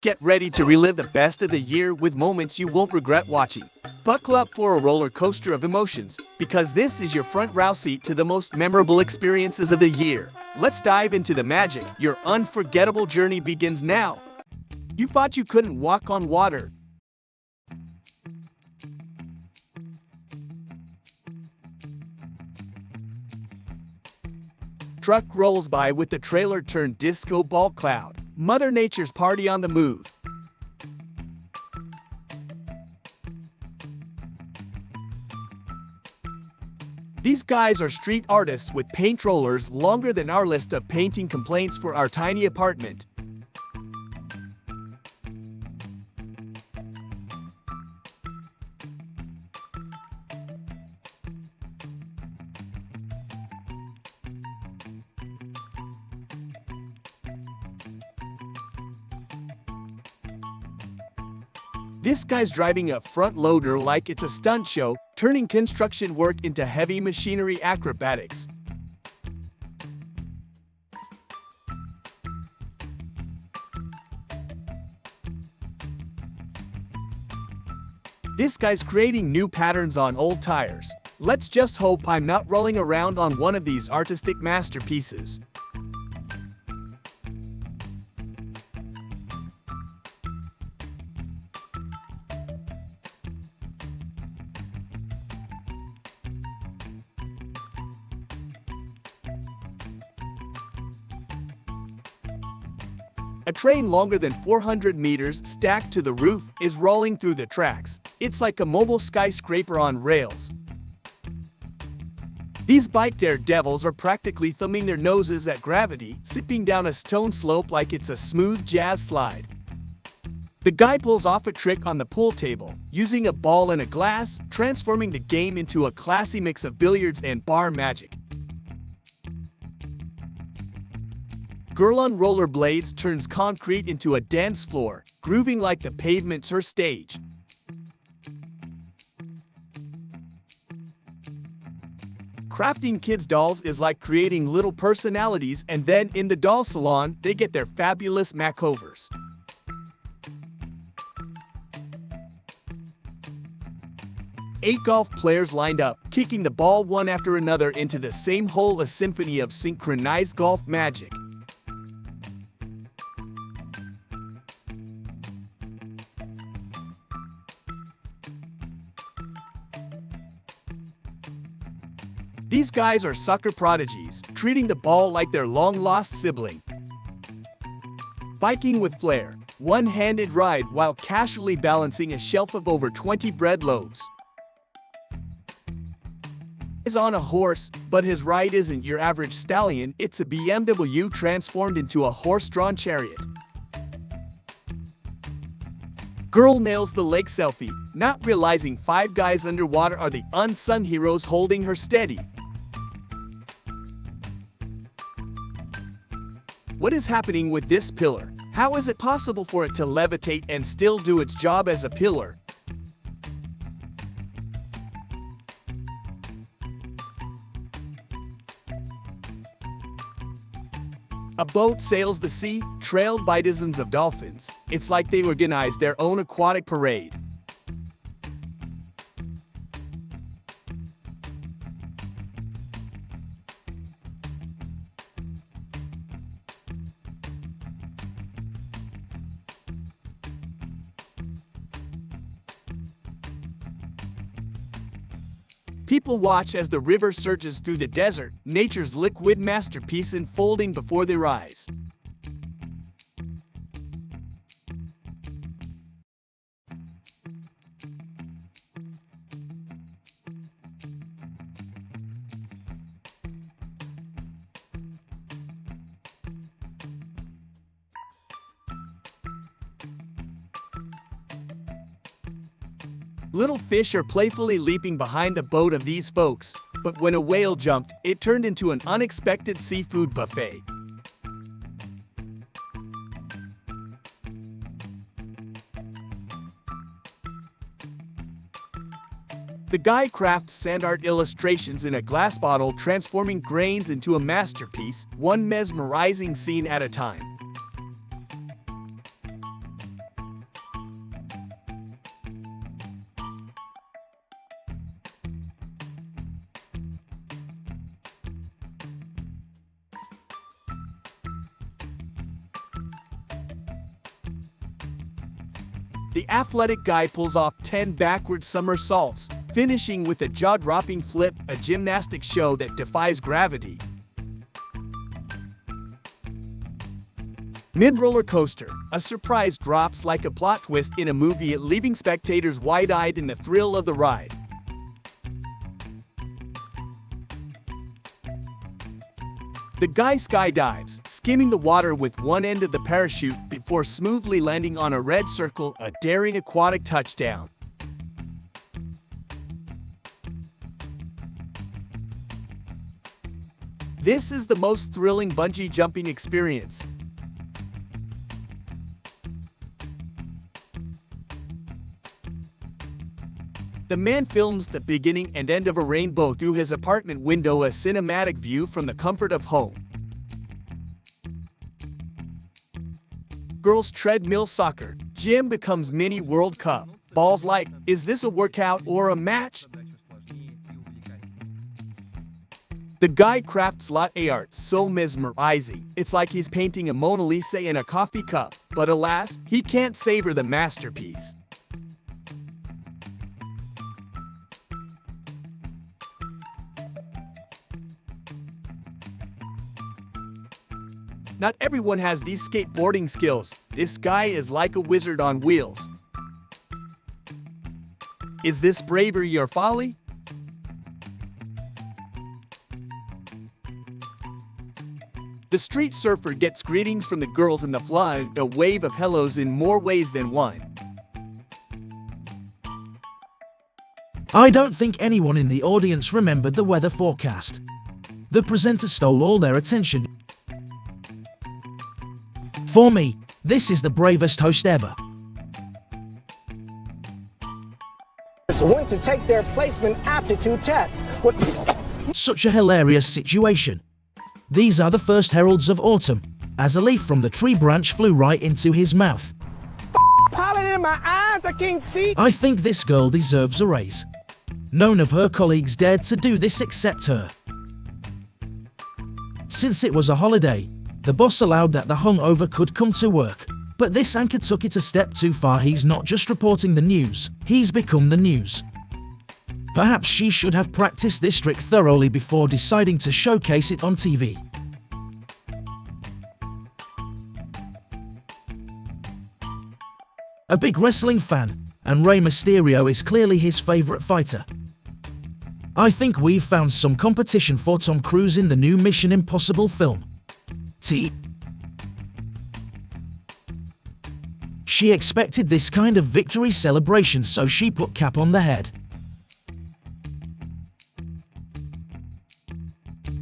Get ready to relive the best of the year with moments you won't regret watching. Buckle up for a roller coaster of emotions, because this is your front row seat to the most memorable experiences of the year. Let's dive into the magic. Your unforgettable journey begins now. You thought you couldn't walk on water. Truck rolls by with the trailer turned disco ball cloud. Mother Nature's party on the move. These guys are street artists with paint rollers longer than our list of painting complaints for our tiny apartment. This guy's driving a front loader like it's a stunt show, turning construction work into heavy machinery acrobatics. This guy's creating new patterns on old tires. Let's just hope I'm not rolling around on one of these artistic masterpieces. A train longer than 400 meters stacked to the roof is rolling through the tracks. It's like a mobile skyscraper on rails. These bike daredevils are practically thumbing their noses at gravity, zipping down a stone slope like it's a smooth jazz slide. The guy pulls off a trick on the pool table, using a ball and a glass, transforming the game into a classy mix of billiards and bar magic. Girl on rollerblades turns concrete into a dance floor, grooving like the pavement's her stage. Crafting kids' dolls is like creating little personalities, and then in the doll salon, they get their fabulous makeovers. Eight golf players lined up, kicking the ball one after another into the same hole, a symphony of synchronized golf magic. These guys are soccer prodigies, treating the ball like their long-lost sibling. Biking with flair, one-handed ride while casually balancing a shelf of over 20 bread loaves. He's on a horse, but his ride isn't your average stallion, it's a BMW transformed into a horse-drawn chariot. Girl nails the lake selfie, not realizing 5 guys underwater are the unsung heroes holding her steady. What is happening with this pillar? How is it possible for it to levitate and still do its job as a pillar? A boat sails the sea, trailed by dozens of dolphins. It's like they organized their own aquatic parade. People watch as the river surges through the desert, nature's liquid masterpiece unfolding before their eyes. Little fish are playfully leaping behind the boat of these folks, but when a whale jumped, it turned into an unexpected seafood buffet. The guy crafts sand art illustrations in a glass bottle, transforming grains into a masterpiece, one mesmerizing scene at a time. The athletic guy pulls off 10 backward somersaults, finishing with a jaw-dropping flip, a gymnastic show that defies gravity. Mid-roller coaster, a surprise drops like a plot twist in a movie, leaving spectators wide-eyed in the thrill of the ride. The guy skydives, skimming the water with one end of the parachute before smoothly landing on a red circle, a daring aquatic touchdown. This is the most thrilling bungee jumping experience. The man films the beginning and end of a rainbow through his apartment window, a cinematic view from the comfort of home. Girls treadmill soccer. Gym becomes mini World Cup. Balls like, is this a workout or a match? The guy crafts latte art so mesmerizing, it's like he's painting a Mona Lisa in a coffee cup. But alas, he can't savor the masterpiece. Not everyone has these skateboarding skills. This guy is like a wizard on wheels. Is this bravery or folly? The street surfer gets greetings from the girls in the flood, a wave of hellos in more ways than one. I don't think anyone in the audience remembered the weather forecast. The presenter stole all their attention. For me, this is the bravest host ever. Went to take their placement aptitude test. Such a hilarious situation. These are the first heralds of autumn, as a leaf from the tree branch flew right into his mouth. Pollen in my eyes, I can't see. I think this girl deserves a raise. None of her colleagues dared to do this except her. Since it was a holiday, the boss allowed that the hungover could come to work. But this anchor took it a step too far. He's not just reporting the news, he's become the news. Perhaps she should have practiced this trick thoroughly before deciding to showcase it on TV. A big wrestling fan, and Rey Mysterio is clearly his favorite fighter. I think we've found some competition for Tom Cruise in the new Mission Impossible film. She expected this kind of victory celebration, so she put cap on the head.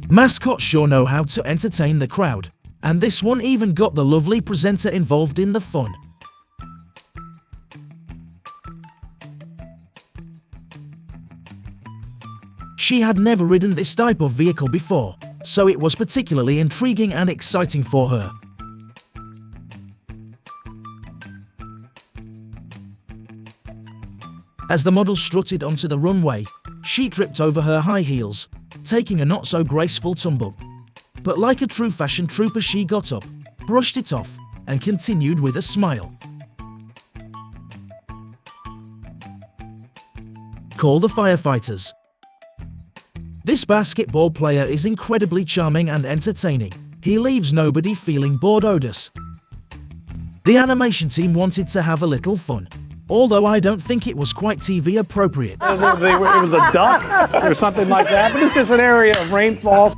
Mascots sure know how to entertain the crowd, and this one even got the lovely presenter involved in the fun. She had never ridden this type of vehicle before, so it was particularly intriguing and exciting for her. As the model strutted onto the runway, she tripped over her high heels, taking a not-so-graceful tumble. But like a true fashion trooper, she got up, brushed it off, and continued with a smile. Call the firefighters. This basketball player is incredibly charming and entertaining. He leaves nobody feeling bored. Odus. The animation team wanted to have a little fun, although I don't think it was quite TV appropriate. It was a duck or something like that, but it's just an area of rainfall.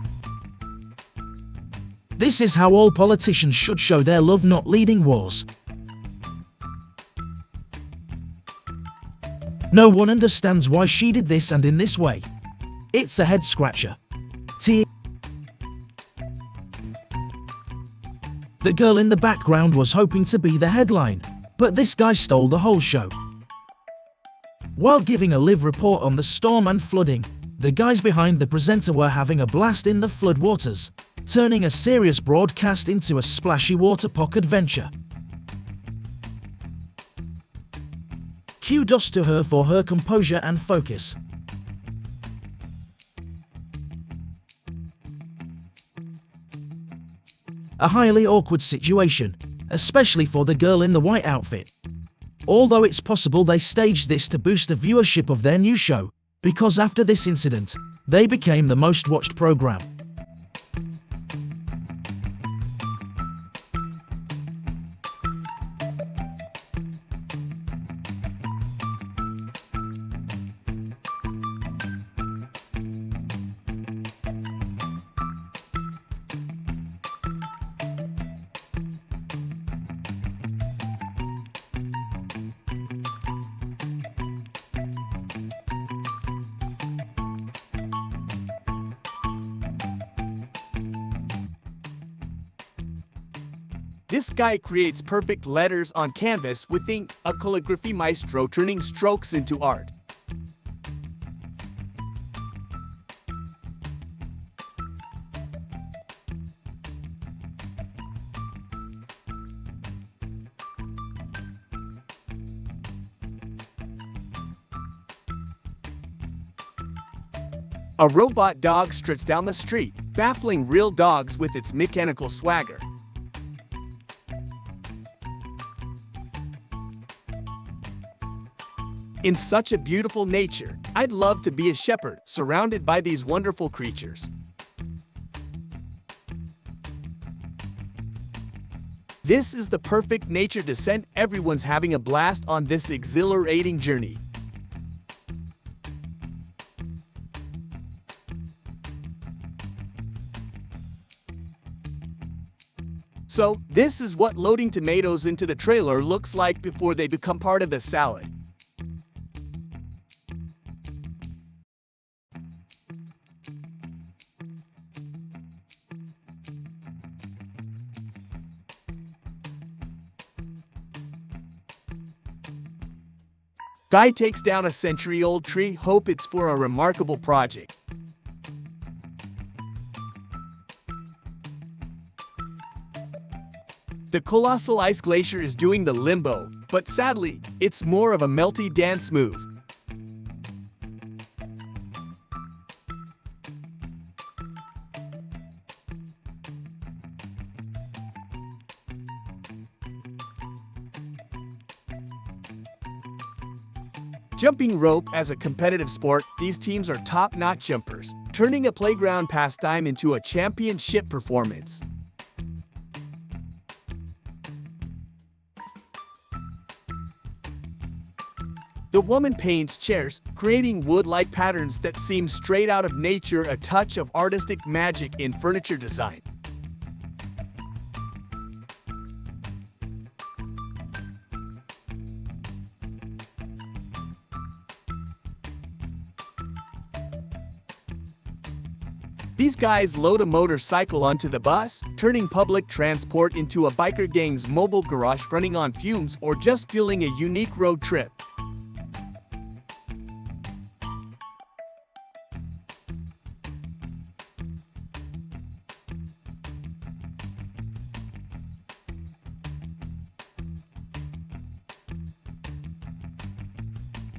This is how all politicians should show their love, not leading wars. No one understands why she did this and in this way. It's a head-scratcher. The girl in the background was hoping to be the headline, but this guy stole the whole show. While giving a live report on the storm and flooding, the guys behind the presenter were having a blast in the floodwaters, turning a serious broadcast into a splashy water park adventure. Kudos to her for her composure and focus. A highly awkward situation, especially for the girl in the white outfit. Although it's possible they staged this to boost the viewership of their new show, because after this incident, they became the most watched program. This guy creates perfect letters on canvas with ink, a calligraphy maestro turning strokes into art. A robot dog struts down the street, baffling real dogs with its mechanical swagger. In such a beautiful nature, I'd love to be a shepherd, surrounded by these wonderful creatures. This is the perfect nature descent. Everyone's having a blast on this exhilarating journey. So, this is what loading tomatoes into the trailer looks like before they become part of the salad. Guy takes down a century-old tree, hope it's for a remarkable project. The colossal ice glacier is doing the limbo, but sadly, it's more of a melty dance move. Jumping rope as a competitive sport, these teams are top-notch jumpers, turning a playground pastime into a championship performance. The woman paints chairs, creating wood-like patterns that seem straight out of nature, a touch of artistic magic in furniture design. These guys load a motorcycle onto the bus, turning public transport into a biker gang's mobile garage running on fumes or just feeling a unique road trip.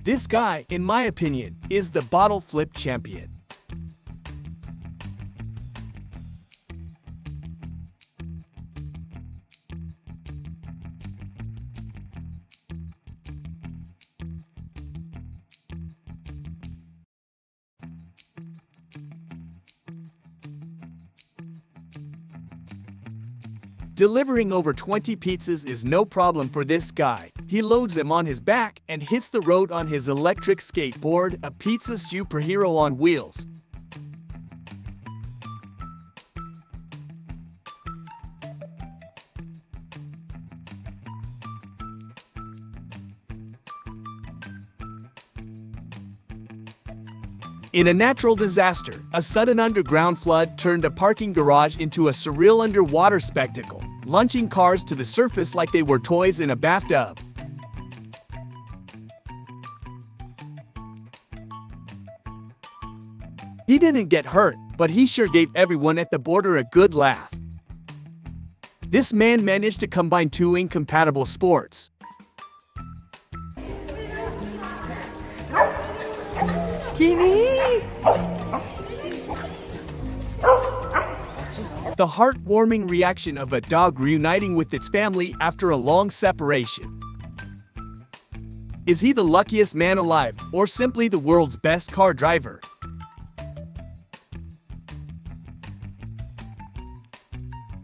This guy, in my opinion, is the bottle flip champion. Delivering over 20 pizzas is no problem for this guy. He loads them on his back and hits the road on his electric skateboard, a pizza superhero on wheels. In a natural disaster, a sudden underground flood turned a parking garage into a surreal underwater spectacle, launching cars to the surface like they were toys in a bathtub. He didn't get hurt, but he sure gave everyone at the border a good laugh. This man managed to combine two incompatible sports. The heartwarming reaction of a dog reuniting with its family after a long separation. Is he the luckiest man alive, or simply the world's best car driver?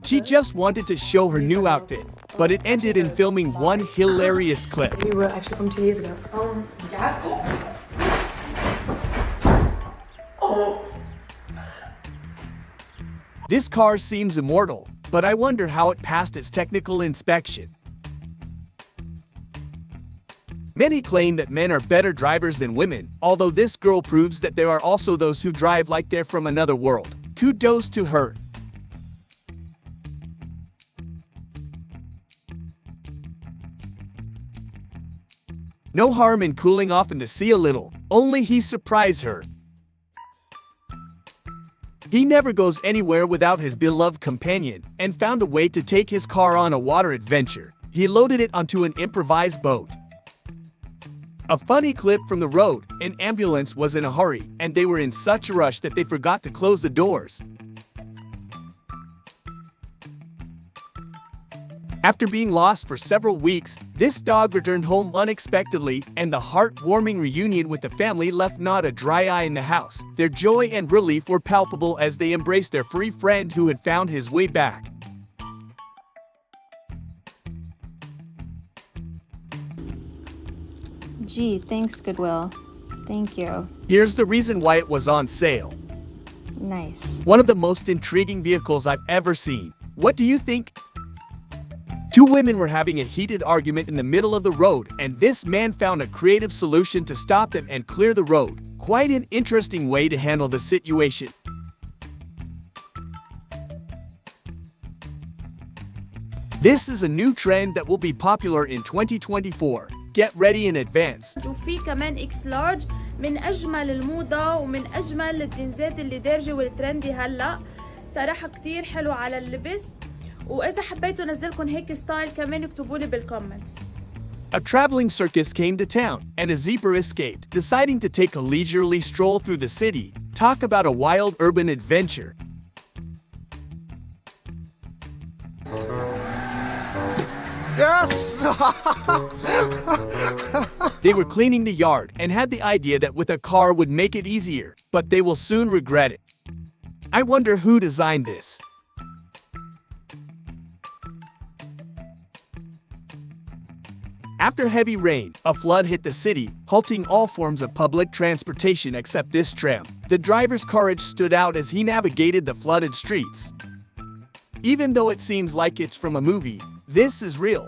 She just wanted to show her new outfit, but it ended in filming one hilarious clip. We were actually from 2 years ago. Yeah. This car seems immortal, but I wonder how it passed its technical inspection. Many claim that men are better drivers than women, although this girl proves that there are also those who drive like they're from another world. Kudos to her. No harm in cooling off in the sea a little, only he surprised her. He never goes anywhere without his beloved companion, and found a way to take his car on a water adventure. He loaded it onto an improvised boat. A funny clip from the road, an ambulance was in a hurry, and they were in such a rush that they forgot to close the doors. After being lost for several weeks, this dog returned home unexpectedly, and the heartwarming reunion with the family left not a dry eye in the house. Their joy and relief were palpable as they embraced their furry friend who had found his way back. Gee, thanks, Goodwill. Thank you. Here's the reason why it was on sale. Nice. One of the most intriguing vehicles I've ever seen. What do you think? Two women were having a heated argument in the middle of the road, and this man found a creative solution to stop them and clear the road. Quite an interesting way to handle the situation. This is a new trend that will be popular in 2024. Get ready in advance. وفي كمان اكس لارج من اجمل الموضه ومن اجمل الجينزات اللي دارجه والترندي هلا صراحه كتير حلو على اللبس واذا حبيتوا انزلكم هيك ستايل كمان اكتبوا لي بالكومنتس. A traveling circus came to town, and a zebra escaped, deciding to take a leisurely stroll through the city. Talk about a wild urban adventure. Yes! They were cleaning the yard and had the idea that with a car would make it easier, but they will soon regret it. I wonder who designed this. After heavy rain, a flood hit the city, halting all forms of public transportation except this tram. The driver's courage stood out as he navigated the flooded streets. Even though it seems like it's from a movie, this is real.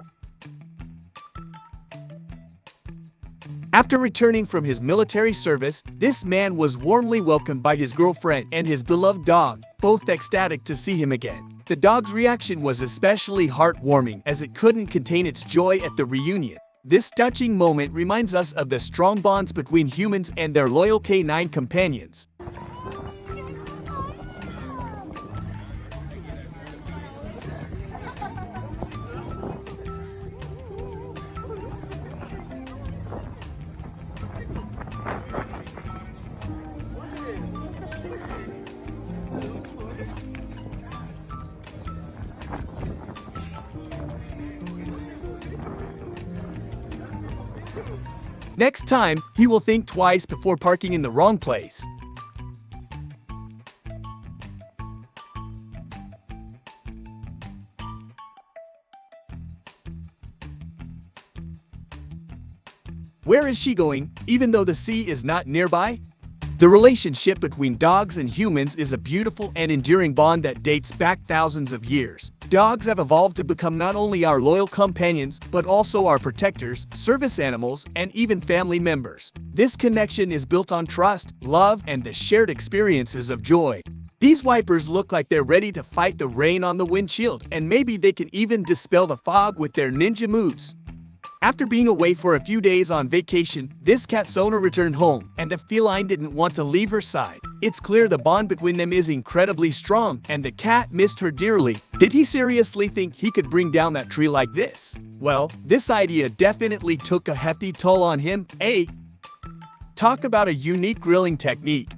After returning from his military service, this man was warmly welcomed by his girlfriend and his beloved dog, both ecstatic to see him again. The dog's reaction was especially heartwarming as it couldn't contain its joy at the reunion. This touching moment reminds us of the strong bonds between humans and their loyal canine companions. Next time, he will think twice before parking in the wrong place. Where is she going, even though the sea is not nearby? The relationship between dogs and humans is a beautiful and enduring bond that dates back thousands of years. Dogs have evolved to become not only our loyal companions, but also our protectors, service animals, and even family members. This connection is built on trust, love, and the shared experiences of joy. These wipers look like they're ready to fight the rain on the windshield, and maybe they can even dispel the fog with their ninja moves. After being away for a few days on vacation, this cat's owner returned home, and the feline didn't want to leave her side. It's clear the bond between them is incredibly strong, and the cat missed her dearly. Did he seriously think he could bring down that tree like this? Well, this idea definitely took a hefty toll on him, eh? Talk about a unique grilling technique.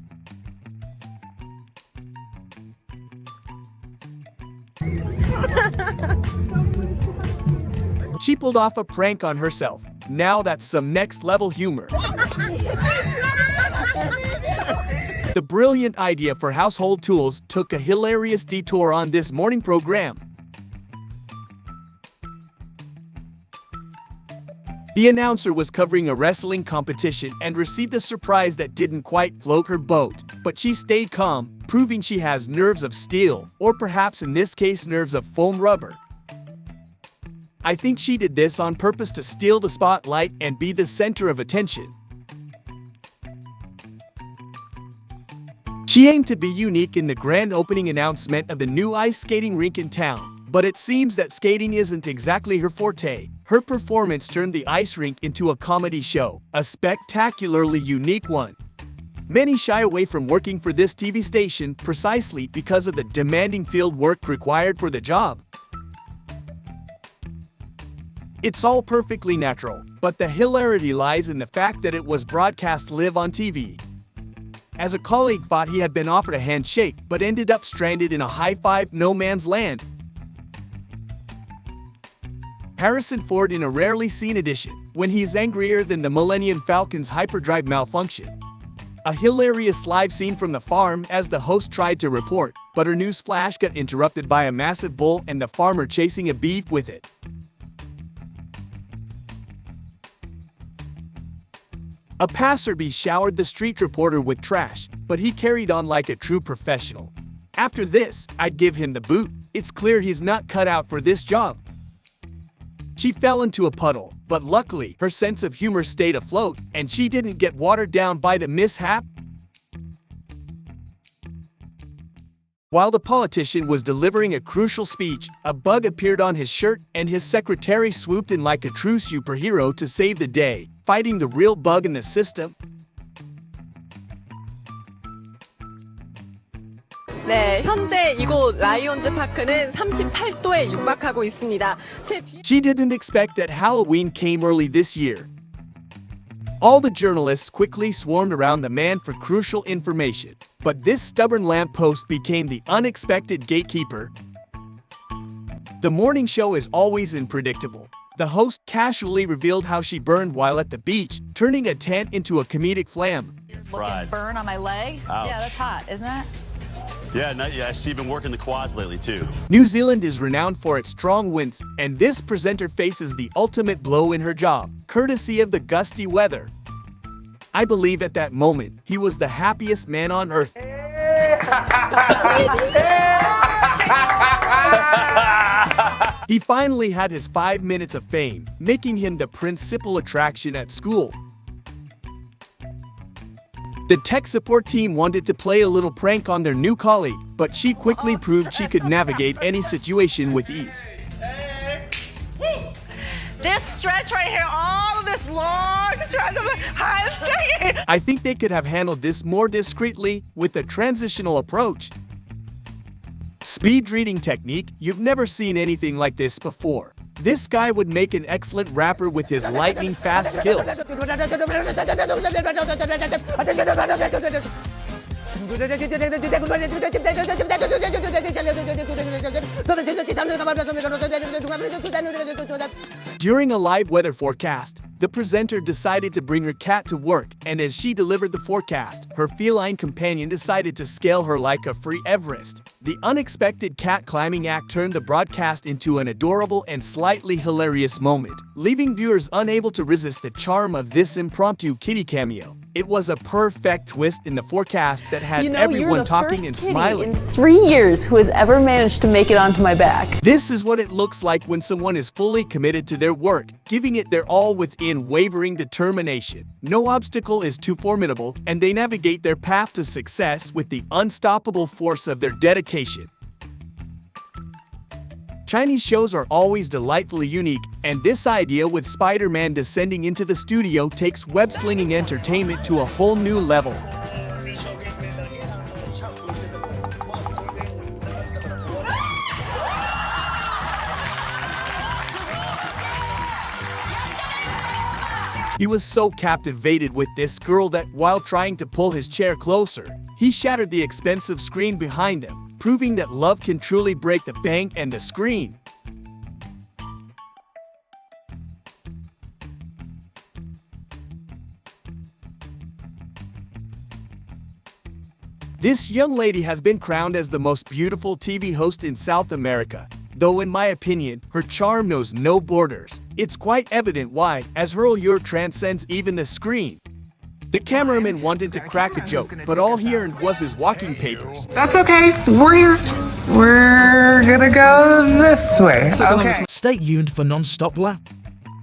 She pulled off a prank on herself. Now that's some next-level humor. The brilliant idea for household tools took a hilarious detour on this morning program. The announcer was covering a wrestling competition and received a surprise that didn't quite float her boat. But she stayed calm, proving she has nerves of steel, or perhaps in this case nerves of foam rubber. I think she did this on purpose to steal the spotlight and be the center of attention. She aimed to be unique in the grand opening announcement of the new ice skating rink in town, but it seems that skating isn't exactly her forte. Her performance turned the ice rink into a comedy show, a spectacularly unique one. Many shy away from working for this TV station precisely because of the demanding field work required for the job. It's all perfectly natural, but the hilarity lies in the fact that it was broadcast live on TV. As a colleague thought he had been offered a handshake but ended up stranded in a high-five no man's land. Harrison Ford in a rarely seen edition, when he's angrier than the Millennium Falcon's hyperdrive malfunction. A hilarious live scene from the farm as the host tried to report, but her news flash got interrupted by a massive bull and the farmer chasing a beef with it. A passerby showered the street reporter with trash, but he carried on like a true professional. After this, I'd give him the boot. It's clear he's not cut out for this job. She fell into a puddle, but luckily, her sense of humor stayed afloat, and she didn't get watered down by the mishap. While the politician was delivering a crucial speech, a bug appeared on his shirt, and his secretary swooped in like a true superhero to save the day, fighting the real bug in the system. 네, 현재 이곳 라이온즈 파크는 38도에 육박하고 있습니다. She didn't expect that Halloween came early this year. All the journalists quickly swarmed around the man for crucial information, but this stubborn lamppost became the unexpected gatekeeper. The morning show is always unpredictable. The host casually revealed how she burned while at the beach, turning a tent into a comedic flam. Looking burn on my leg? Ouch. Yeah, that's hot, isn't it? Yeah, I see you've been working the quads lately too. New Zealand is renowned for its strong winds, and this presenter faces the ultimate blow in her job, courtesy of the gusty weather. I believe at that moment, he was the happiest man on earth. He finally had his 5 minutes of fame, making him the principal attraction at school. The tech support team wanted to play a little prank on their new colleague, but she quickly proved she could navigate any situation with ease. This stretch right here, all of this long stretch of the I think they could have handled this more discreetly with a transitional approach. Speed reading technique, you've never seen anything like this before. This guy would make an excellent rapper with his lightning fast skills. During a live weather forecast, the presenter decided to bring her cat to work, and as she delivered the forecast, her feline companion decided to scale her like a free Everest. The unexpected cat climbing act turned the broadcast into an adorable and slightly hilarious moment, leaving viewers unable to resist the charm of this impromptu kitty cameo. It was a perfect twist in the forecast that had everyone talking and smiling. In 3 years who has ever managed to make it onto my back. This is what it looks like when someone is fully committed to their work, giving it their all with unwavering determination. No obstacle is too formidable, and they navigate their path to success with the unstoppable force of their dedication. Chinese shows are always delightfully unique, and this idea with Spider-Man descending into the studio takes web-slinging entertainment to a whole new level. He was so captivated with this girl that while trying to pull his chair closer, he shattered the expensive screen behind him, proving that love can truly break the bank and the screen. This young lady has been crowned as the most beautiful TV host in South America, though in my opinion, her charm knows no borders. It's quite evident why, as her allure transcends even the screen. The cameraman wanted to crack a joke, but all he earned was his walking papers. That's okay. We're gonna go this way. Okay. Stay tuned for non-stop laugh.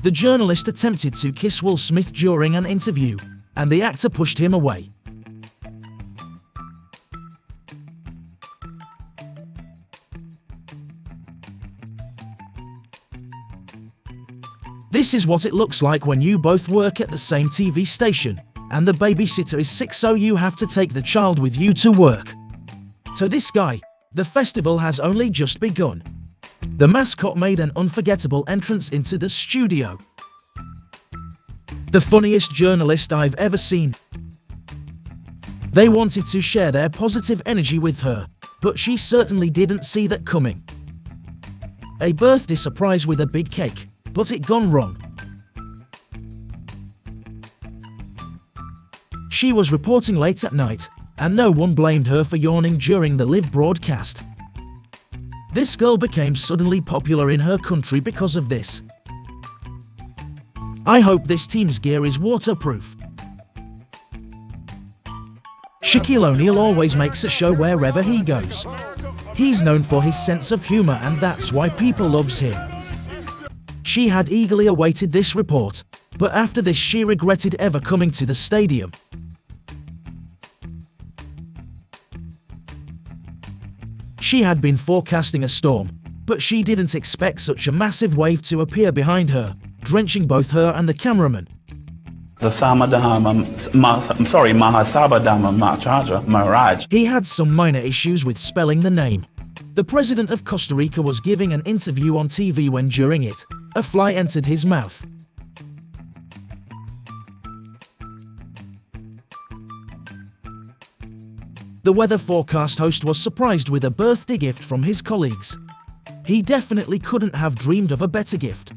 The journalist attempted to kiss Will Smith during an interview, and the actor pushed him away. This is what it looks like when you both work at the same TV station, and the babysitter is sick, so you have to take the child with you to work. To this guy, the festival has only just begun. The mascot made an unforgettable entrance into the studio. The funniest journalist I've ever seen. They wanted to share their positive energy with her, but she certainly didn't see that coming. A birthday surprise with a big cake, but it gone wrong. She was reporting late at night, and no one blamed her for yawning during the live broadcast. This girl became suddenly popular in her country because of this. I hope this team's gear is waterproof. Shaquille O'Neal always makes a show wherever he goes. He's known for his sense of humor, and that's why people loves him. She had eagerly awaited this report, but after this she regretted ever coming to the stadium. She had been forecasting a storm, but she didn't expect such a massive wave to appear behind her, drenching both her and the cameraman. He had some minor issues with spelling the name. The president of Costa Rica was giving an interview on TV when during it, a fly entered his mouth. The weather forecast host was surprised with a birthday gift from his colleagues. He definitely couldn't have dreamed of a better gift.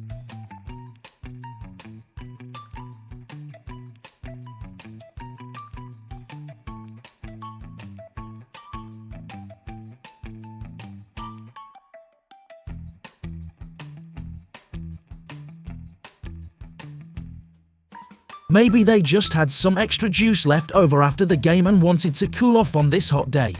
Maybe they just had some extra juice left over after the game and wanted to cool off on this hot day.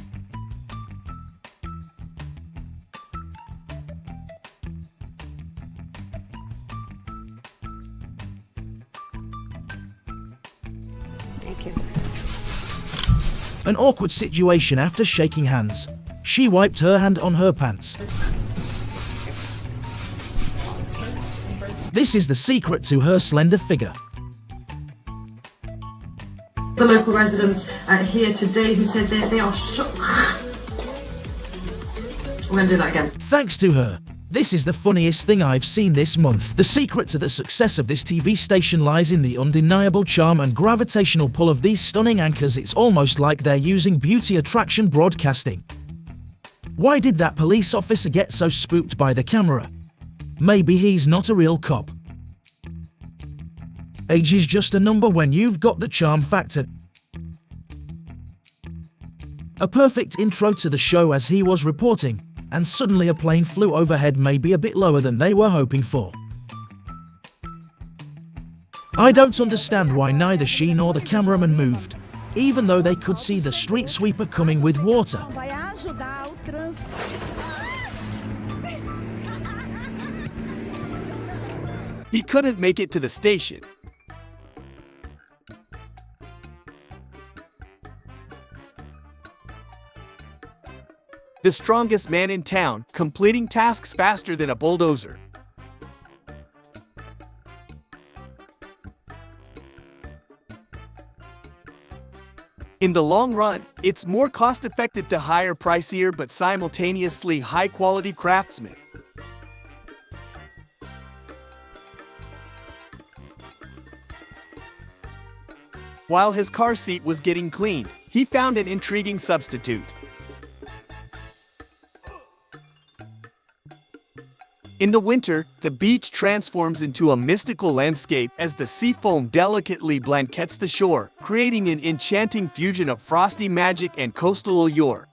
Thank you. An awkward situation after shaking hands. She wiped her hand on her pants. This is the secret to her slender figure. The local residents here today who said they are shocked. We're going to do that again. Thanks to her. This is the funniest thing I've seen this month. The secret to the success of this TV station lies in the undeniable charm and gravitational pull of these stunning anchors. It's almost like they're using beauty attraction broadcasting. Why did that police officer get so spooked by the camera? Maybe he's not a real cop. Age is just a number when you've got the charm factor. A perfect intro to the show as he was reporting, and suddenly a plane flew overhead, maybe a bit lower than they were hoping for. I don't understand why neither she nor the cameraman moved, even though they could see the street sweeper coming with water. He couldn't make it to the station. The strongest man in town, completing tasks faster than a bulldozer. In the long run, it's more cost-effective to hire pricier but simultaneously high-quality craftsmen. While his car seat was getting cleaned, he found an intriguing substitute. In the winter, the beach transforms into a mystical landscape as the sea foam delicately blankets the shore, creating an enchanting fusion of frosty magic and coastal allure.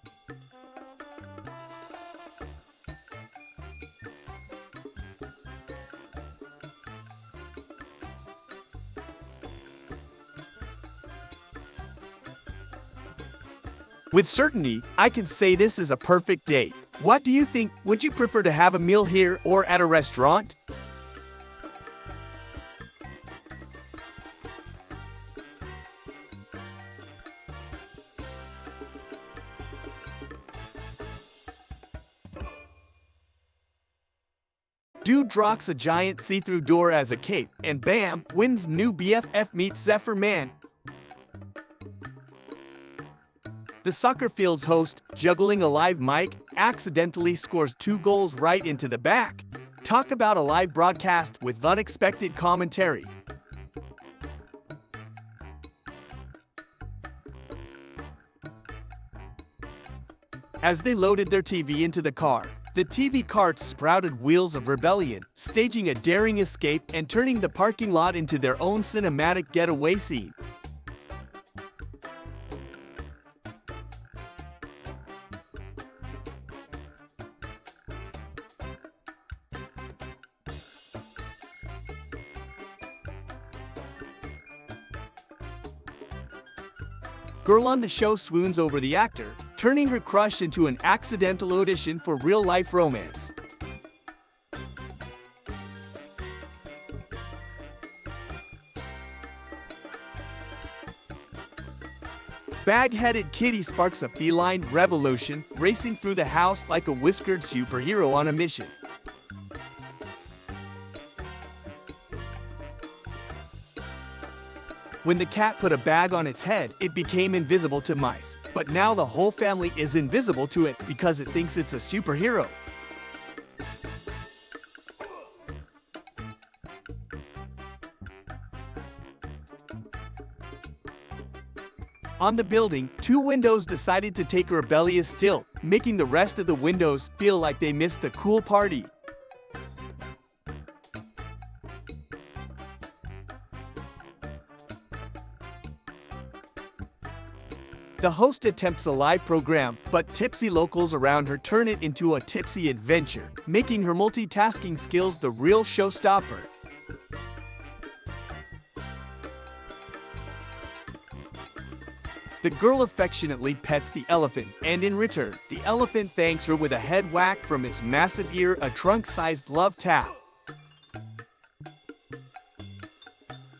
With certainty, I can say this is a perfect date. What do you think? Would you prefer to have a meal here or at a restaurant? Dude rocks a giant see-through door as a cape, and bam, wins new BFF meets Zephyr Man. The soccer field's host, juggling a live mic, accidentally scores 2 goals right into the back. Talk about a live broadcast with unexpected commentary. As they loaded their TV into the car, the TV carts sprouted wheels of rebellion, staging a daring escape and turning the parking lot into their own cinematic getaway scene. Girl on the show swoons over the actor, turning her crush into an accidental audition for real-life romance. Bag-headed kitty sparks a feline revolution, racing through the house like a whiskered superhero on a mission. When the cat put a bag on its head, it became invisible to mice. But now the whole family is invisible to it because it thinks it's a superhero. On the building, 2 windows decided to take a rebellious tilt, making the rest of the windows feel like they missed the cool party. The host attempts a live program, but tipsy locals around her turn it into a tipsy adventure, making her multitasking skills the real showstopper. The girl affectionately pets the elephant, and in return, the elephant thanks her with a head whack from its massive ear, a trunk-sized love tap.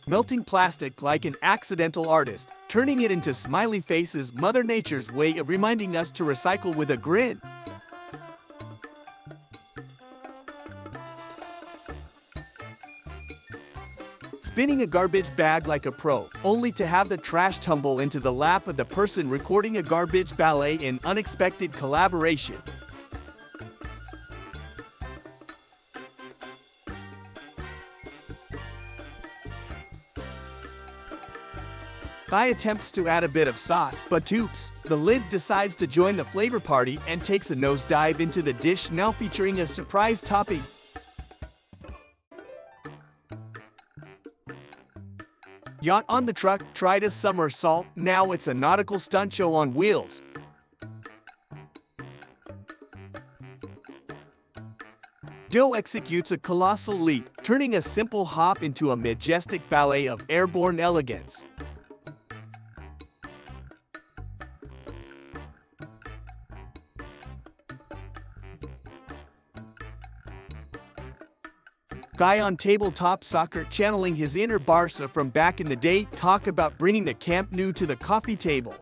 Melting plastic like an accidental artist, turning it into smiley faces, Mother Nature's way of reminding us to recycle with a grin. Spinning a garbage bag like a pro, only to have the trash tumble into the lap of the person recording a garbage ballet in unexpected collaboration. Guy attempts to add a bit of sauce, but oops, the lid decides to join the flavor party and takes a nosedive into the dish, now featuring a surprise topping. Yacht on the truck tried a somersault, now it's a nautical stunt show on wheels. Joe executes a colossal leap, turning a simple hop into a majestic ballet of airborne elegance. Guy on tabletop soccer channeling his inner Barca from back in the day, talk about bringing the Camp Nou to the coffee table.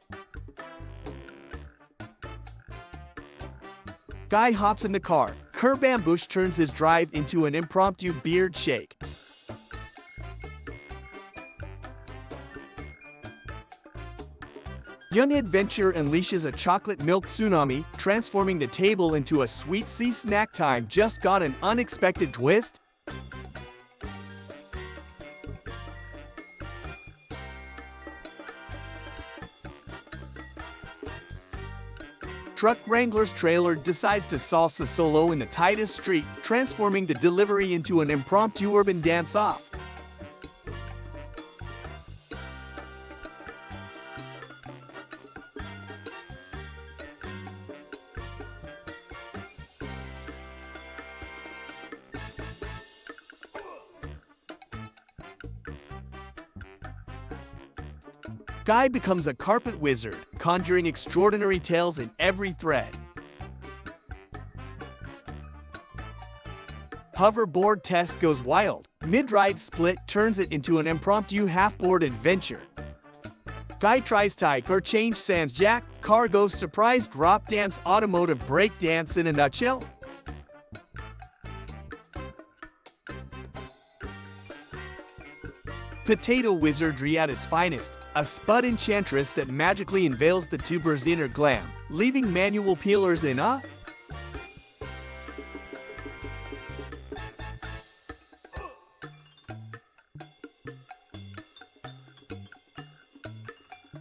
Guy hops in the car, Curb Ambush turns his drive into an impromptu beard shake. Young adventurer unleashes a chocolate milk tsunami, transforming the table into a sweet sea snack time. Just got an unexpected twist. truck wrangler's trailer decides to salsa solo in the tightest street, transforming the delivery into an impromptu urban dance-off. Guy becomes a carpet wizard, conjuring extraordinary tales in every thread. Hoverboard test goes wild. Mid-ride split turns it into an impromptu half-board adventure. Guy tries tyke or change sans jack. Car goes surprise drop dance automotive break dance in a nutshell. Potato wizardry at its finest, a spud enchantress that magically unveils the tuber's inner glam, leaving manual peelers in awe.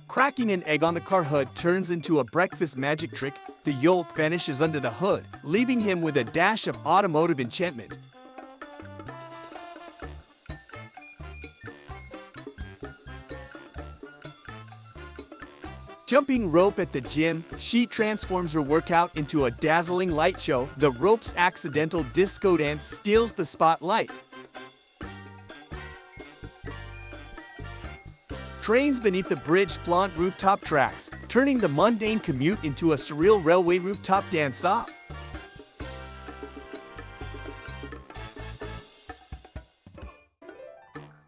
Cracking an egg on the car hood turns into a breakfast magic trick. The yolk vanishes under the hood, leaving him with a dash of automotive enchantment. Jumping rope at the gym, she transforms her workout into a dazzling light show. The rope's accidental disco dance steals the spotlight. Trains beneath the bridge flaunt rooftop tracks, turning the mundane commute into a surreal railway rooftop dance-off.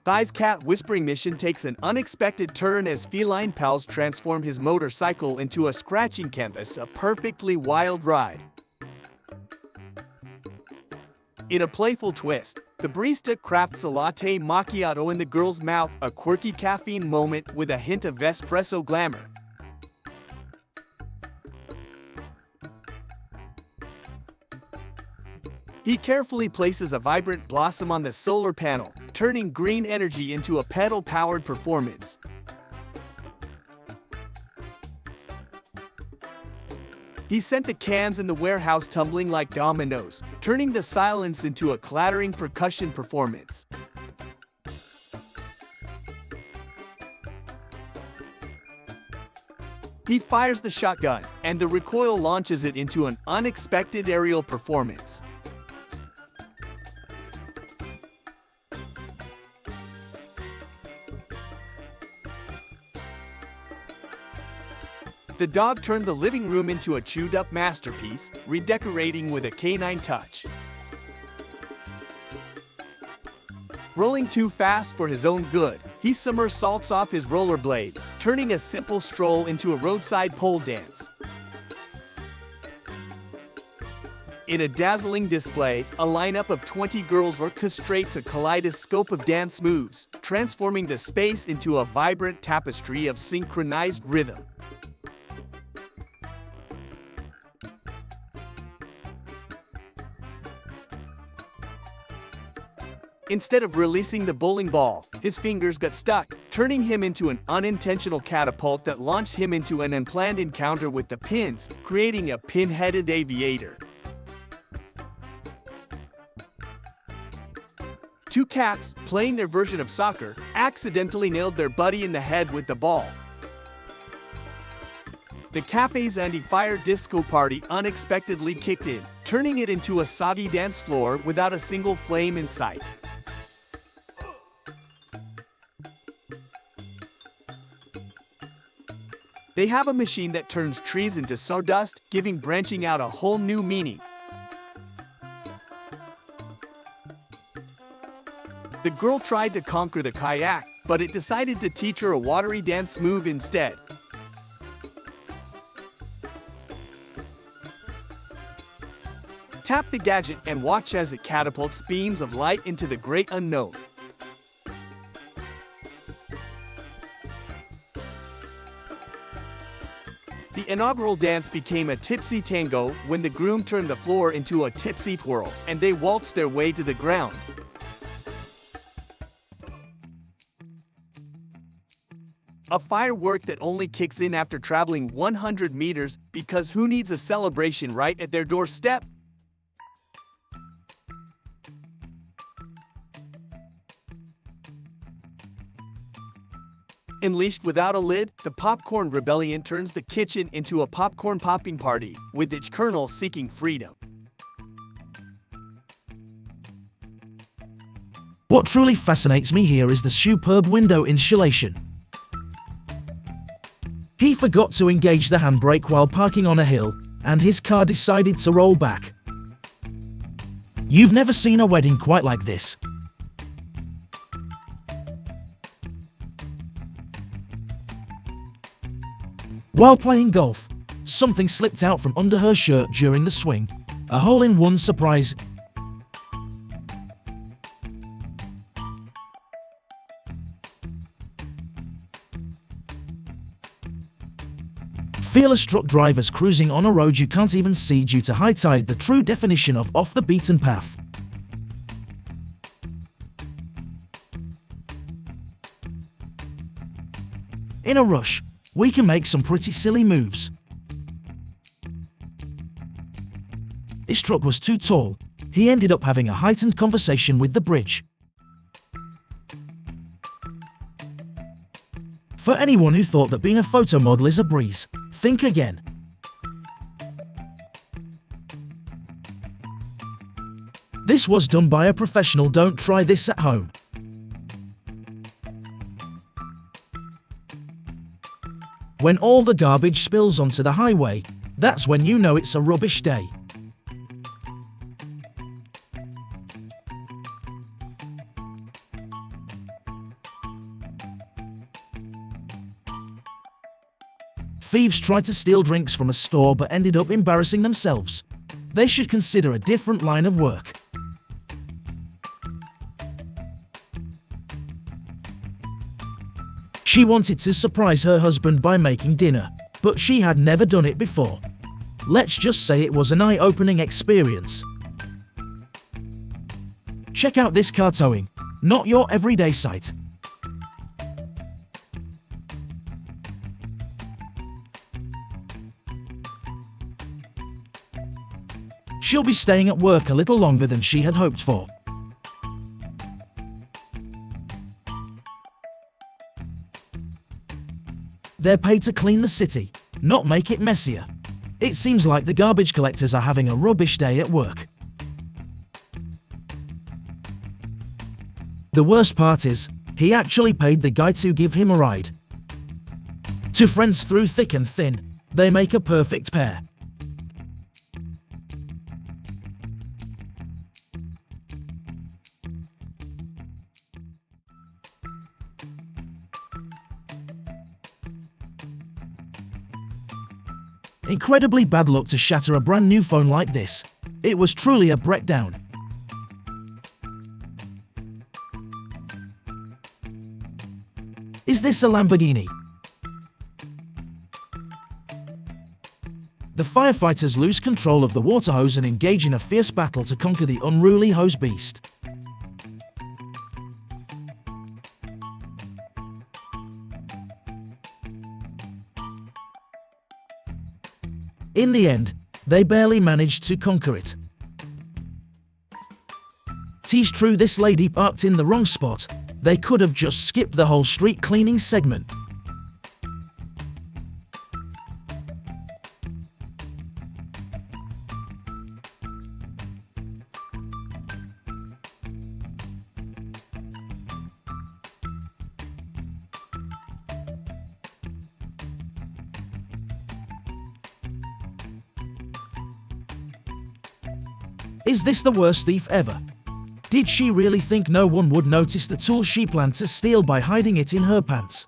Guy's cat whispering mission takes an unexpected turn as feline pals transform his motorcycle into a scratching canvas, a perfectly wild ride. In a playful twist, the barista crafts a latte macchiato in the girl's mouth, a quirky caffeine moment with a hint of espresso glamour. He carefully places a vibrant blossom on the solar panel, turning green energy into a pedal-powered performance. He sent the cans in the warehouse tumbling like dominoes, turning the silence into a clattering percussion performance. He fires the shotgun, and the recoil launches it into an unexpected aerial performance. The dog turned the living room into a chewed-up masterpiece, redecorating with a canine touch. Rolling too fast for his own good, he somersaults off his rollerblades, turning a simple stroll into a roadside pole dance. In a dazzling display, a lineup of 20 girls orchestrates a kaleidoscope of dance moves, transforming the space into a vibrant tapestry of synchronized rhythm. Instead of releasing the bowling ball, his fingers got stuck, turning him into an unintentional catapult that launched him into an unplanned encounter with the pins, creating a pin-headed aviator. Two cats, playing their version of soccer, accidentally nailed their buddy in the head with the ball. The cafe's anti-fire disco party unexpectedly kicked in, turning it into a soggy dance floor without a single flame in sight. They have a machine that turns trees into sawdust, giving branching out a whole new meaning. The girl tried to conquer the kayak, but it decided to teach her a watery dance move instead. Tap the gadget and watch as it catapults beams of light into the great unknown. The inaugural dance became a tipsy tango when the groom turned the floor into a tipsy twirl, and they waltzed their way to the ground. A firework that only kicks in after traveling 100 meters because who needs a celebration right at their doorstep? Unleashed without a lid, the popcorn rebellion turns the kitchen into a popcorn popping party, with each kernel seeking freedom. What truly fascinates me here is the superb window insulation. He forgot to engage the handbrake while parking on a hill, and his car decided to roll back. You've never seen a wedding quite like this. While playing golf, something slipped out from under her shirt during the swing. A hole-in-one surprise. Fearless truck drivers cruising on a road you can't even see due to high tide, the true definition of off the beaten path. In a rush, we can make some pretty silly moves. This truck was too tall. He ended up having a heightened conversation with the bridge. For anyone who thought that being a photo model is a breeze, think again. This was done by a professional. Don't try this at home. When all the garbage spills onto the highway, that's when you know it's a rubbish day. Thieves tried to steal drinks from a store but ended up embarrassing themselves. They should consider a different line of work. She wanted to surprise her husband by making dinner, but she had never done it before. Let's just say it was an eye-opening experience. Check out this car towing, not your everyday sight. She'll be staying at work a little longer than she had hoped for. They're paid to clean the city, not make it messier. It seems like the garbage collectors are having a rubbish day at work. The worst part is, he actually paid the guy to give him a ride. Two friends through thick and thin, they make a perfect pair. Incredibly bad luck to shatter a brand new phone like this. It was truly a breakdown. Is this a Lamborghini? The firefighters lose control of the water hose and engage in a fierce battle to conquer the unruly hose beast. In the end, they barely managed to conquer it. Tease true, this lady parked in the wrong spot. They could have just skipped the whole street cleaning segment. Is this the worst thief ever? Did she really think no one would notice the tool she planned to steal by hiding it in her pants?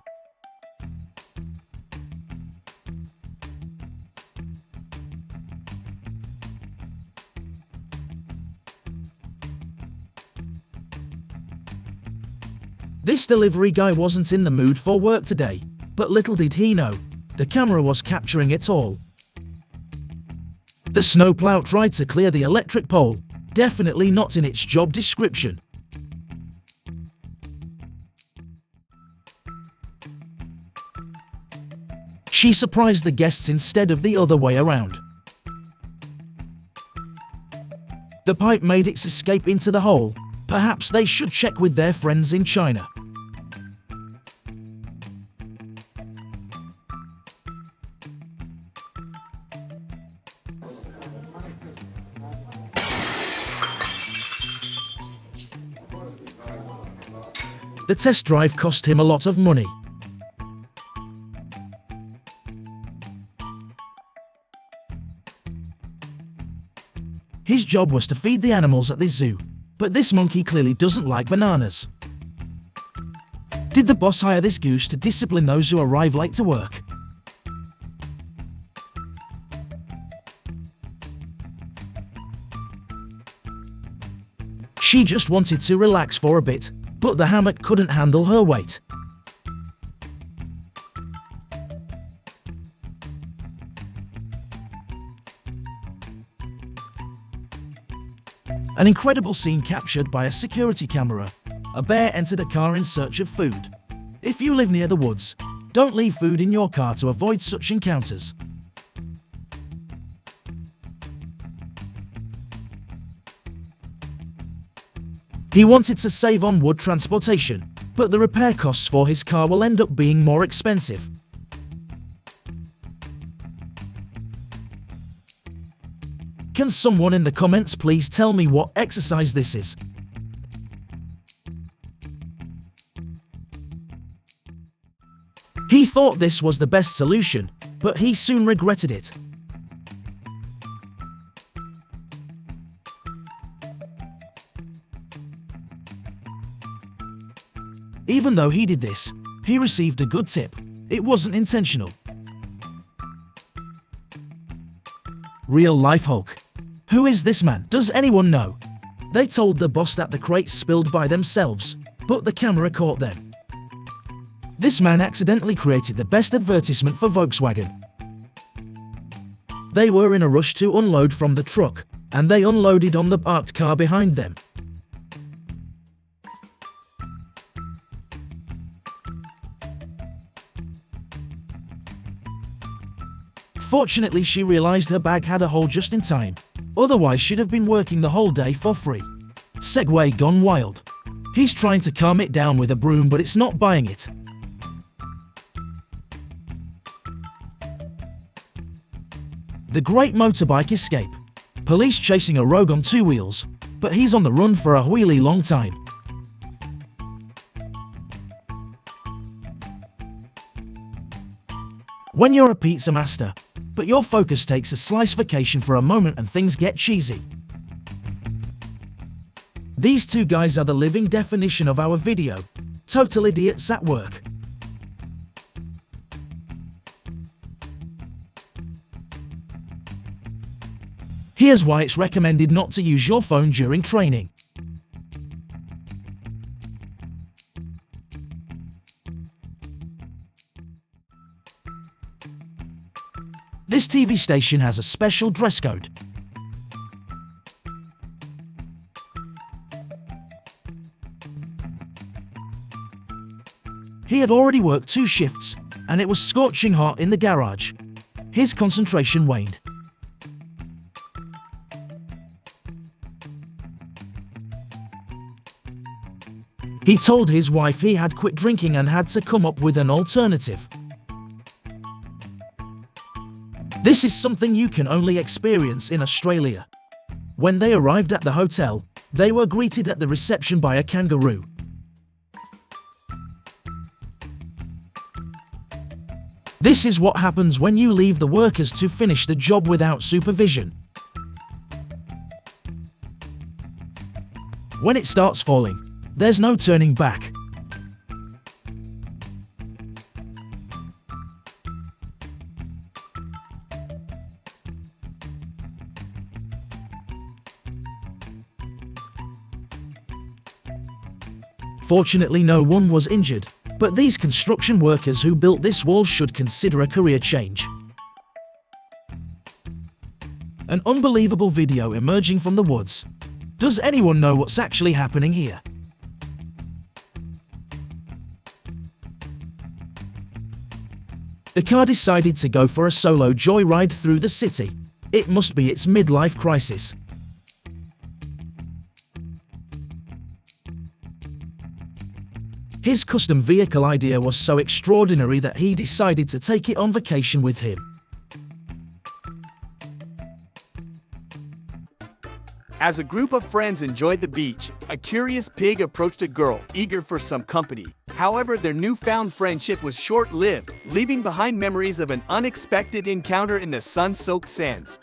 This delivery guy wasn't in the mood for work today, but little did he know, the camera was capturing it all. The snowplow tried to clear the electric pole, definitely not in its job description. She surprised the guests instead of the other way around. The pipe made its escape into the hole. Perhaps they should check with their friends in China. The test drive cost him a lot of money. His job was to feed the animals at the zoo, but this monkey clearly doesn't like bananas. Did the boss hire this goose to discipline those who arrive late to work? She just wanted to relax for a bit, but the hammock couldn't handle her weight. An incredible scene captured by a security camera. A bear entered a car in search of food. If you live near the woods, don't leave food in your car to avoid such encounters. He wanted to save on wood transportation, but the repair costs for his car will end up being more expensive. Can someone in the comments please tell me what exercise this is? He thought this was the best solution, but he soon regretted it. Even though he did this, he received a good tip. It wasn't intentional. Real life Hulk. Who is this man? Does anyone know? They told the boss that the crates spilled by themselves, but the camera caught them. This man accidentally created the best advertisement for Volkswagen. They were in a rush to unload from the truck, and they unloaded on the parked car behind them. Fortunately, she realized her bag had a hole just in time. Otherwise, she'd have been working the whole day for free. Segway gone wild. He's trying to calm it down with a broom, but it's not buying it. The great motorbike escape. Police chasing a rogue on two wheels, but he's on the run for a really long time. When you're a pizza master, but your focus takes a slice vacation for a moment and things get cheesy. These two guys are the living definition of our video. Total idiots at work. Here's why it's recommended not to use your phone during training. This TV station has a special dress code. He had already worked 2 shifts, and it was scorching hot in the garage. His concentration waned. He told his wife he had quit drinking and had to come up with an alternative. This is something you can only experience in Australia. When they arrived at the hotel, they were greeted at the reception by a kangaroo. This is what happens when you leave the workers to finish the job without supervision. When it starts falling, there's no turning back. Fortunately, no one was injured, but these construction workers who built this wall should consider a career change. An unbelievable video emerging from the woods. Does anyone know what's actually happening here? The car decided to go for a solo joyride through the city. It must be its midlife crisis. His custom vehicle idea was so extraordinary that he decided to take it on vacation with him. As a group of friends enjoyed the beach, a curious pig approached a girl, eager for some company. However, their newfound friendship was short-lived, leaving behind memories of an unexpected encounter in the sun-soaked sands.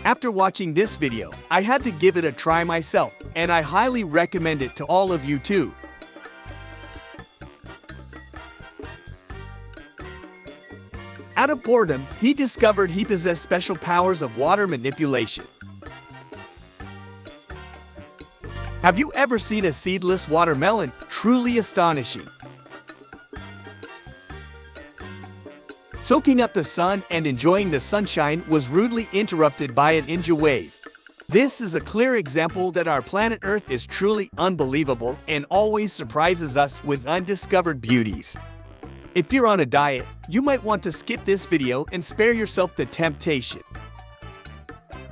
After watching this video, I had to give it a try myself, and I highly recommend it to all of you too. Out of boredom, he discovered he possessed special powers of water manipulation. Have you ever seen a seedless watermelon? Truly astonishing. Soaking up the sun and enjoying the sunshine was rudely interrupted by an ninja wave. This is a clear example that our planet Earth is truly unbelievable and always surprises us with undiscovered beauties. If you're on a diet, you might want to skip this video and spare yourself the temptation.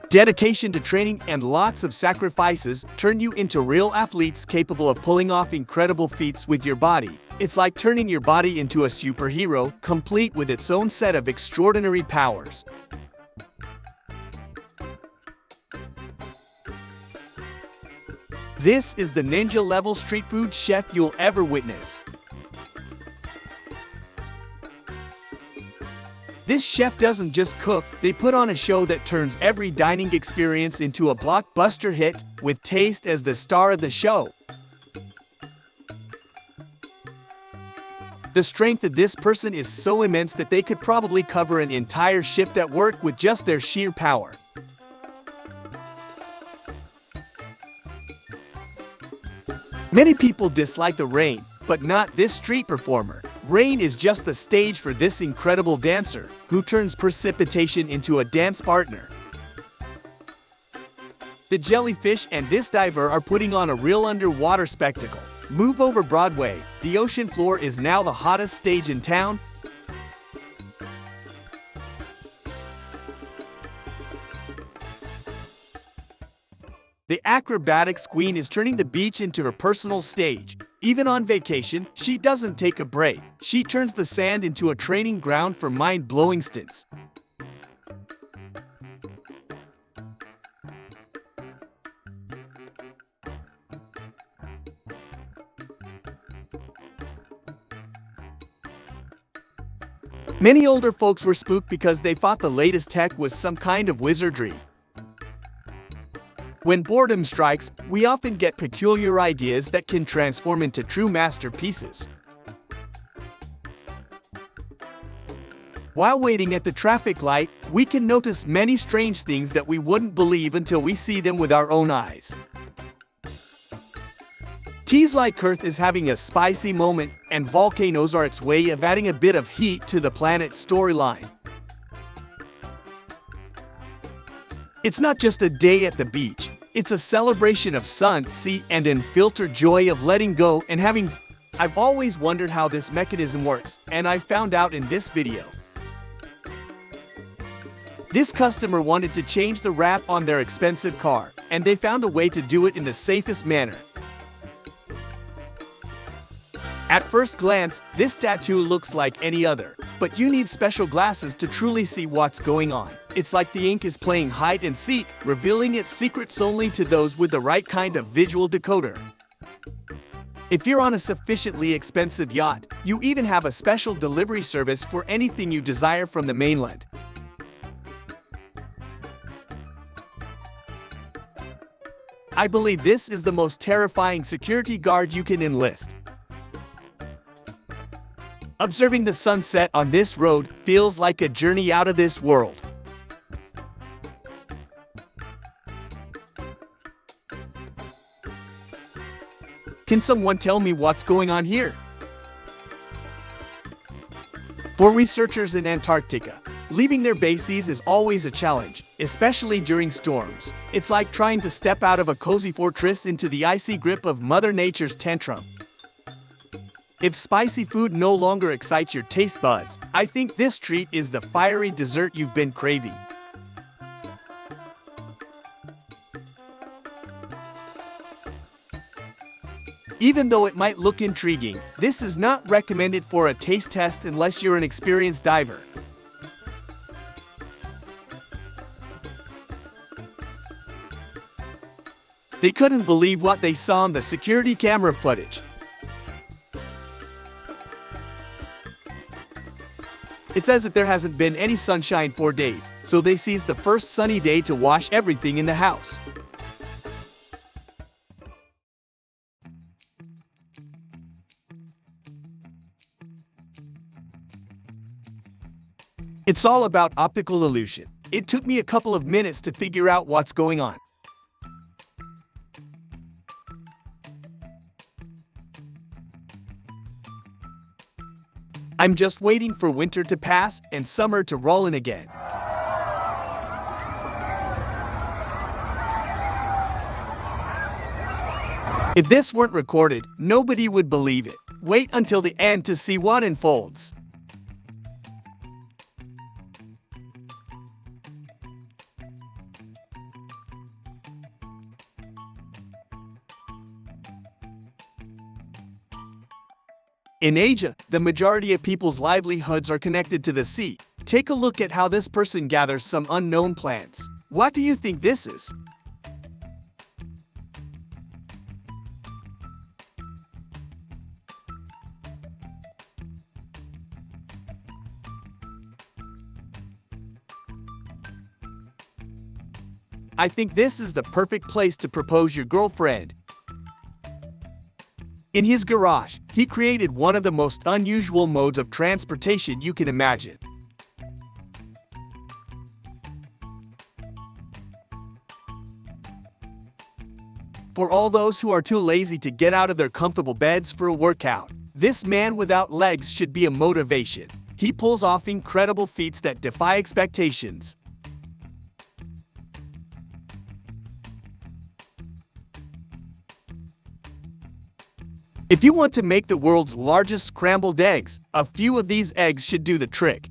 Dedication to training and lots of sacrifices turn you into real athletes capable of pulling off incredible feats with your body. It's like turning your body into a superhero, complete with its own set of extraordinary powers. This is the ninja-level street food chef you'll ever witness. This chef doesn't just cook, they put on a show that turns every dining experience into a blockbuster hit, with taste as the star of the show. The strength of this person is so immense that they could probably cover an entire shift at work with just their sheer power. Many people dislike the rain, but not this street performer. Rain is just the stage for this incredible dancer, who turns precipitation into a dance partner. The jellyfish and this diver are putting on a real underwater spectacle. Move over Broadway, the ocean floor is now the hottest stage in town. The acrobatics queen is turning the beach into her personal stage. Even on vacation, she doesn't take a break. She turns the sand into a training ground for mind-blowing stunts. Many older folks were spooked because they thought the latest tech was some kind of wizardry. When boredom strikes, we often get peculiar ideas that can transform into true masterpieces. While waiting at the traffic light, we can notice many strange things that we wouldn't believe until we see them with our own eyes. Teas like Earth is having a spicy moment, and volcanoes are its way of adding a bit of heat to the planet's storyline. It's not just a day at the beach, it's a celebration of sun, sea, and unfiltered joy of letting go and having fun. I've always wondered how this mechanism works, and I found out in this video. This customer wanted to change the wrap on their expensive car, and they found a way to do it in the safest manner. At first glance, this tattoo looks like any other, but you need special glasses to truly see what's going on. It's like the ink is playing hide and seek, revealing its secrets only to those with the right kind of visual decoder. If you're on a sufficiently expensive yacht, you even have a special delivery service for anything you desire from the mainland. I believe this is the most terrifying security guard you can enlist. Observing the sunset on this road feels like a journey out of this world. Can someone tell me what's going on here? For researchers in Antarctica, leaving their bases is always a challenge, especially during storms. It's like trying to step out of a cozy fortress into the icy grip of Mother Nature's tantrum. If spicy food no longer excites your taste buds, I think this treat is the fiery dessert you've been craving. Even though it might look intriguing, this is not recommended for a taste test unless you're an experienced diver. They couldn't believe what they saw on the security camera footage. It's as if there hasn't been any sunshine for days, so they seized the first sunny day to wash everything in the house. It's all about optical illusion. It took me a couple of minutes to figure out what's going on. I'm just waiting for winter to pass and summer to roll in again. If this weren't recorded, nobody would believe it. Wait until the end to see what unfolds. In Asia, the majority of people's livelihoods are connected to the sea. Take a look at how this person gathers some unknown plants. What do you think this is? I think this is the perfect place to propose your girlfriend. In his garage, he created one of the most unusual modes of transportation you can imagine. For all those who are too lazy to get out of their comfortable beds for a workout, this man without legs should be a motivation. He pulls off incredible feats that defy expectations. If you want to make the world's largest scrambled eggs, a few of these eggs should do the trick.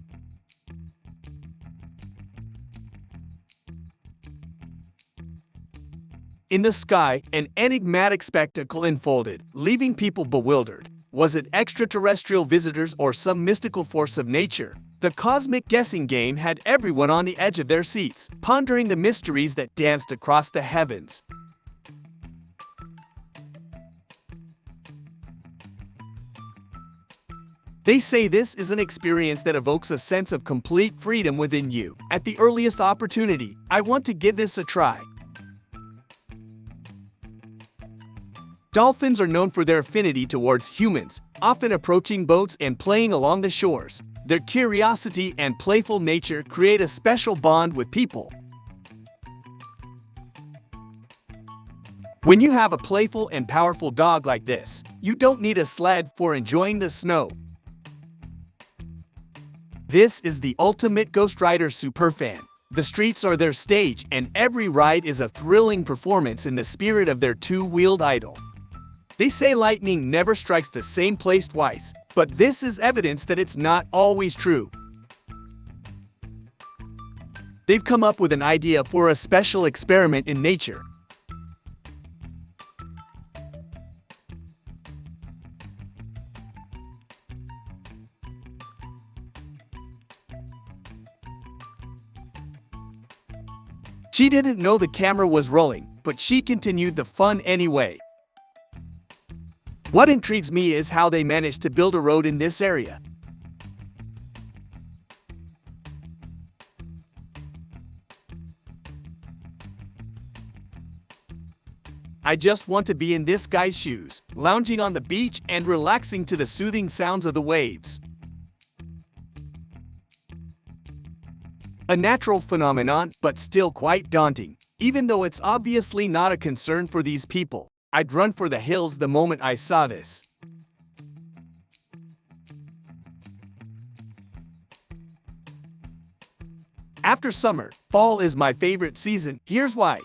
In the sky, an enigmatic spectacle unfolded, leaving people bewildered. Was it extraterrestrial visitors or some mystical force of nature? The cosmic guessing game had everyone on the edge of their seats, pondering the mysteries that danced across the heavens. They say this is an experience that evokes a sense of complete freedom within you. At the earliest opportunity, I want to give this a try. Dolphins are known for their affinity towards humans, often approaching boats and playing along the shores. Their curiosity and playful nature create a special bond with people. When you have a playful and powerful dog like this, you don't need a sled for enjoying the snow. This is the ultimate Ghost Rider superfan. The streets are their stage, and every ride is a thrilling performance in the spirit of their two-wheeled idol. They say lightning never strikes the same place twice, but this is evidence that it's not always true. They've come up with an idea for a special experiment in nature. She didn't know the camera was rolling, but she continued the fun anyway. What intrigues me is how they managed to build a road in this area. I just want to be in this guy's shoes, lounging on the beach and relaxing to the soothing sounds of the waves. A natural phenomenon, but still quite daunting. Even though it's obviously not a concern for these people, I'd run for the hills the moment I saw this. After summer, fall is my favorite season. Here's why.